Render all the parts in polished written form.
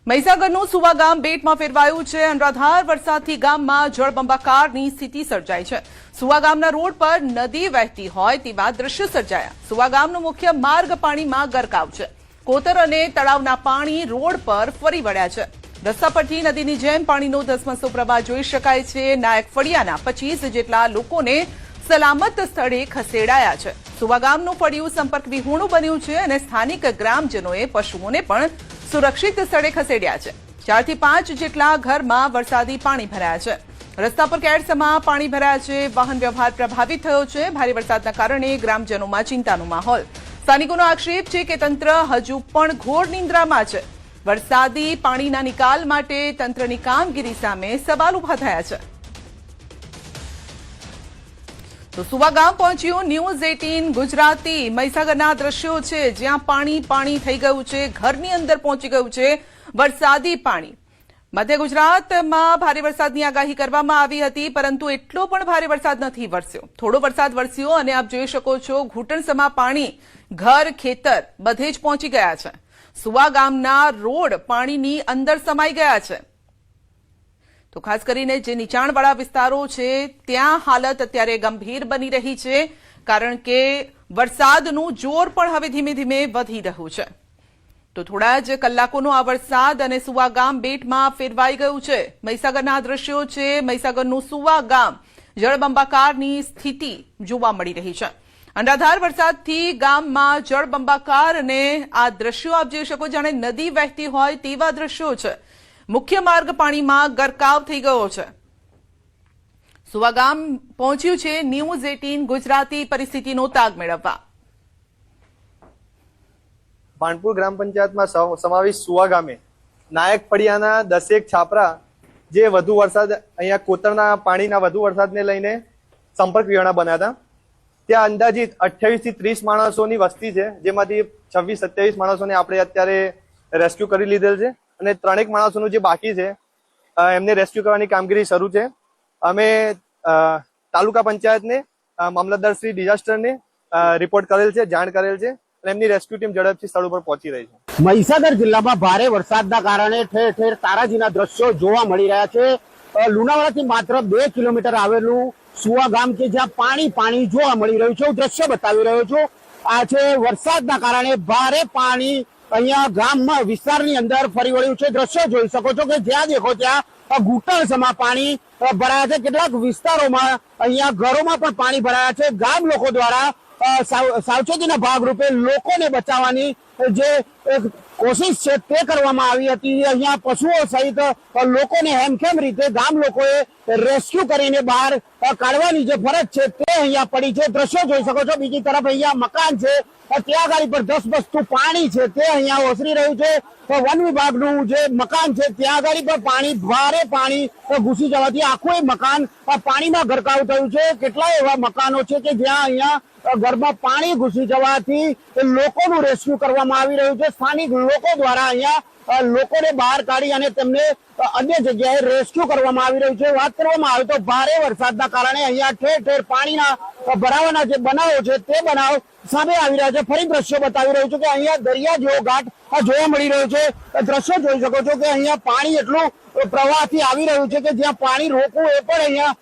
મહીસાગરનું સુવા ગામ બેટમાં ફેરવાયું છે। અનરાધાર વરસાદથી ગામમાં જળબંબાકારની સ્થિતિ સર્જાઈ છે। સુવા ગામના રોડ પર નદી વહેતી હોય તેવા દ્રશ્ય સર્જાયા। સુવા ગામનો મુખ્ય માર્ગ પાણીમાં ગરકાવ છે। કોતર અને તળાવના પાણી રોડ પર ફરી વળ્યા છે। રસ્તા પરથી નદીની જેમ પાણીનો ધસમસતો પ્રવાહ જોઈ શકાય છે। નાયક ફળિયાના 25 જેટલા લોકોને સલામત સ્થળે ખસેડાયા છે। સુવા ગામનું ફળિયું સંપર્ક વિહોણું બન્યું છે અને સ્થાનિક ગ્રામજનોએ પશુઓને પણ સુરક્ષિત સ્થળે ખસેડ્યા છે। 4 થી 5 જેટલા ઘરમાં વરસાદી પાણી ભરાયા છે। રસ્તા પર કેડસમાં પાણી ભરાયા છે। વાહન વ્યવહાર પ્રભાવિત થયો છે। ભારે વરસાદના કારણે ગ્રામજનોમાં ચિંતાનો માહોલ। સ્થાનિકોનો આક્ષેપ છે કે તંત્ર હજુ પણ ઘોર નિંદ્રામાં છે। વરસાદી પાણીના નિકાલ માટે તંત્રની કામગીરી સામે સવાલ ઉભા થયા છે। તો સુવા ગામ પહોંચ્યું ન્યૂઝ 18 ગુજરાતી। મહીસાગરના દ્રશ્યો છે જ્યાં પાણી થઈ ગયું છે। ઘરની અંદર પહોંચી ગયું છે વરસાદી પાણી। મધ્ય ગુજરાતમાં ભારે વરસાદની આગાહી કરવામાં આવી હતી, પરંતુ એટલો પણ ભારે વરસાદ નથી વરસ્યો। થોડો વરસાદ વરસ્યો અને આપ જોઈ શકો છો ઘૂંટણસમા પાણી ઘર ખેતર બધે જ પહોંચી ગયા છે। સુવા ગામના રોડ પાણીની અંદર સમાઈ ગયા છે। તો ખાસ કરીને જે નીચાણવાળા વિસ્તારો છે ત્યાં હાલત અત્યારે ગંભીર બની રહી છે, કારણ કે વરસાદનું જોર પણ હવે ધીમે ધીમે વધી રહ્યું છે। તો થોડા જ કલાકોનો આ વરસાદ અને સુવા ગામ બેટમાં ફેરવાઈ ગયું છે। મહીસાગરના દ્રશ્યો છે। મહીસાગરનું સુવા ગામ જળબંબાકારની સ્થિતિ જોવા મળી રહી છે। અનરાધાર વરસાદથી ગામમાં જળબંબાકાર અને આ દ્રશ્યો આપ જોઈ શકો જાણે નદી વહેતી હોય તેવા દ્રશ્યો છે। મુખ્ય માર્ગ પાણીમાં ગરકાવ થઈ ગયો છે। સુવા ગામ પહોંચ્યું છે ન્યૂઝ 18 ગુજરાતી પરિસ્થિતિનો તાગ મેળવવા। ભાણપુર ગ્રામ પંચાયતમાં સમાવેશ સુવા ગામે નાયક ફળિયાના 10 છાપરા જે વધુ વરસાદ અહીંયા કોતરના પાણીના વધુ વરસાદને લઈને સંપર્ક વિહોણા બન્યા હતા। ત્યાં અંદાજિત 28 થી 30 માણસોની વસ્તી છે, જેમાંથી 26-27 માણસોને આપણે અત્યારે રેસ્ક્યુ કરી લીધેલ છે અને 3 માણસોનું જે બાકી છે એમને રેસ્ક્યુ કરવાની કામગીરી શરૂ છે। અમે તાલુકા પંચાયતને મામલતદાર શ્રી ડિઝાસ્ટરને રિપોર્ટ કરેલ છે, જાણ કરેલ છે અને એમની રેસ્ક્યુ ટીમ ઝડપથી સ્થળ ઉપર પહોંચી રહી છે। મહીસાગર જિલ્લામાં ભારે વરસાદના કારણે ઠેર ઠેર તારાજીના દ્રશ્યો જોવા મળી રહ્યા છે। લુણાવાડાથી માત્ર 2 કિલોમીટર આવેલું સુવા ગામ કે જ્યાં પાણી જોવા મળી રહ્યું છે। હું દ્રશ્ય બતાવી રહ્યો છું। આ છે વરસાદના કારણે ભારે પાણી અહીંયા ગામમાં વિસ્તારની અંદર ફરી વળ્યું છે। દ્રશ્યો જોઈ શકો છો કે જ્યાં દેખો ત્યાં ઘૂંટણસમા પાણી ભરાયા છે। કેટલાક વિસ્તારોમાં અહીંયા ઘરોમાં પણ પાણી ભરાયા છે। ગામ લોકો દ્વારા સાવચેતીના ભાગરૂપે લોકોને બચાવવાની જે કોશિશ છે તે કરવામાં આવી હતી। અહીંયા પશુઓ સહિત લોકોને હેમખેમ રીતે ગામ લોકોએ રેસ્ક્યુ કરીને બહાર કાઢવાની જે ફરજ છે તે અહીંયા પડી છે। દ્રશ્યો જોઈ શકો છો। બીજી તરફ અહીંયા મકાન છે, ત્યાં ગાડી પર ધસમસતું પાણી છે તે અહીંયા ઓસરી રહ્યું છે। વન વિભાગનું જે મકાન છે ત્યાં ગાડી પર ભારે પાણી ઘૂસી જવાથી આખું મકાન પાણીમાં ગરકાવ થયું છે। કેટલાય એવા મકાનો છે કે જ્યાં અહીંયા ઘરમાં પાણી ઘૂસી જવાથી લોકોનું રેસ્ક્યુ કરવામાં આવી રહ્યું છે। સ્થાનિક લોકો દ્વારા અહીંયા લોકોને બહાર કાઢી અને તેમને અન્ય જગ્યાએ રેસ્ક્યુ કરવામાં આવી રહ્યું છે। વાત કરવામાં આવે તો ભારે વરસાદના કારણે અહીંયા ઠેર ઠેર પાણીના ભરાવાના જે બનાવો છે તે બનાવ સામે આવી રહ્યા છે। ફરી દ્રશ્યો બતાવી રહ્યું છું કે અહીંયા દરિયા જેવો ઘાટ જોવા મળી રહ્યો છે। દ્રશ્યો જોઈ શકો છો કે અહીંયા પાણી એટલું પ્રવાહથી આવી રહ્યું છે કે જ્યાં પાણી રોકવું એ પણ અહીંયા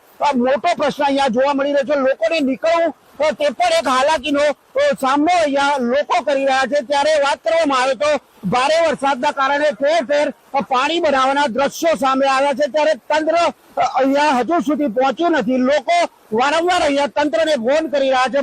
મોટો પ્રશ્ન અહીંયા જોવા મળી રહ્યો છે। લોકોને નીકળવું તે પણ એક હાલાકીનો સામનો અહીંયા લોકો કરી રહ્યા છે। ત્યારે વાત કરવામાં આવે તો ભારે વરસાદના કારણે ઠેર ઠેર પાણી બનાવવાના દ્રશ્યો સામે આવ્યા છે। ત્યારે તંત્ર અહીંયા હજુ સુધી પહોંચ્યું નથી। લોકો વારંવાર અહીંયા તંત્રને ફોન કરી રહ્યા છે।